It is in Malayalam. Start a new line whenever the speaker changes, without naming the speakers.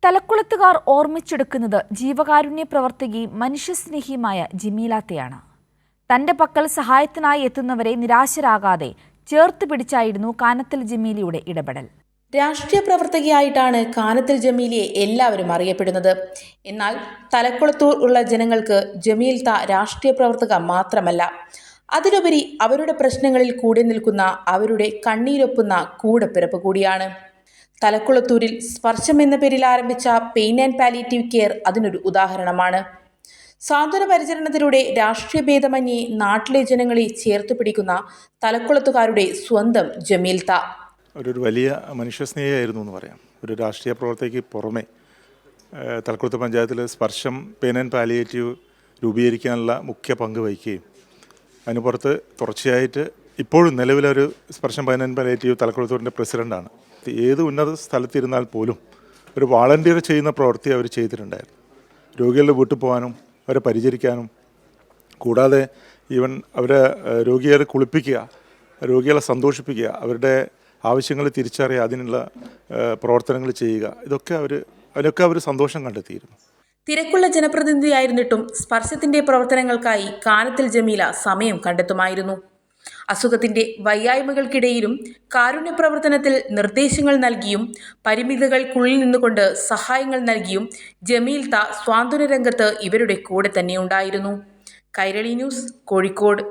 തലക്കുളത്തുകാർ ഓർമ്മിച്ചെടുക്കുന്നത് ജീവകാരുണ്യ പ്രവർത്തകയും മനുഷ്യസ്നേഹിയുമായ ജമീലാത്തെയാണ്. തന്റെ പക്കൽ സഹായത്തിനായി എത്തുന്നവരെ നിരാശരാകാതെ ചേർത്ത് പിടിച്ചായിരുന്നു കാനത്തിൽ ജമീലയുടെ ഇടപെടൽ.
രാഷ്ട്രീയ പ്രവർത്തകയായിട്ടാണ് കാനത്തിൽ ജമീലയെ എല്ലാവരും അറിയപ്പെടുന്നത്. എന്നാൽ തലക്കുളത്തൂർ ഉള്ള ജനങ്ങൾക്ക് ജമീൽത്ത രാഷ്ട്രീയ പ്രവർത്തക മാത്രമല്ല, അതിലുപരി അവരുടെ പ്രശ്നങ്ങളിൽ കൂടെ നിൽക്കുന്ന, അവരുടെ കണ്ണീരൊപ്പുന്ന കൂടപ്പിറപ്പ് കൂടിയാണ്. തലക്കുളത്തൂരിൽ സ്പർശം എന്ന പേരിൽ ആരംഭിച്ച പെയിൻ ആൻഡ് പാലിയേറ്റീവ് കെയർ അതിനൊരു ഉദാഹരണമാണ്. സാന്ത്വന പരിചരണത്തിലൂടെ രാഷ്ട്രീയ ഭേദമന്യേ നാട്ടിലെ ജനങ്ങളെ ചേർത്ത് പിടിക്കുന്ന തലക്കുളത്തുകാരുടെ സ്വന്തം ജമീൽത്ത
ഒരു വലിയ മനുഷ്യസ്നേഹിയായിരുന്നു എന്ന് പറയാം. ഒരു രാഷ്ട്രീയ പ്രവർത്തകയ്ക്ക് പുറമെ തലക്കുളത്ത് പഞ്ചായത്തിൽ സ്പർശം പെയിൻ ആൻഡ് പാലിയേറ്റീവ് രൂപീകരിക്കാനുള്ള മുഖ്യ പങ്ക് വഹിക്കുകയും അതിന് പുറത്ത് തുടർച്ചയായിട്ട് ഇപ്പോഴും നിലവിലൊരു സ്പർശം പെയിൻ ആൻഡ് പാലിയേറ്റീവ് തലക്കുളത്തൂരിൻ്റെ പ്രസിഡൻ്റാണ്. ഏത് ഉന്നത സ്ഥലത്തിരുന്നാൽ പോലും ഒരു വാളണ്ടിയർ ചെയ്യുന്ന പ്രവൃത്തി അവർ ചെയ്തിട്ടുണ്ടായിരുന്നു. രോഗികളുടെ വീട്ടിൽ പോകാനും അവരെ പരിചരിക്കാനും, കൂടാതെ ഈവൻ അവരെ രോഗികളെ കുളിപ്പിക്കുക, രോഗികളെ സന്തോഷിപ്പിക്കുക, അവരുടെ ആവശ്യങ്ങൾ തിരിച്ചറിയുക, അതിനുള്ള പ്രവർത്തനങ്ങൾ ചെയ്യുക, അതിനൊക്കെ അവർ സന്തോഷം കണ്ടെത്തിയിരുന്നു.
തിരക്കുള്ള ജനപ്രതിനിധിയായിരുന്നിട്ടും സ്പർശത്തിന്റെ പ്രവർത്തനങ്ങൾക്കായി കാനത്തിൽ ജമീല സമയം കണ്ടെത്തുമായിരുന്നു. അസുഖത്തിന്റെ വയ്യായ്മകൾക്കിടയിലും കാരുണ്യ പ്രവർത്തനത്തിൽ നിർദ്ദേശങ്ങൾ നൽകിയും പരിമിതികൾക്കുള്ളിൽ നിന്നുകൊണ്ട് സഹായങ്ങൾ നൽകിയും ജമീൽത്ത സ്വാന്തന രംഗത്ത് ഇവരുടെ കൂടെ തന്നെയുണ്ടായിരുന്നു. കൈരളി ന്യൂസ്, കോഴിക്കോട്.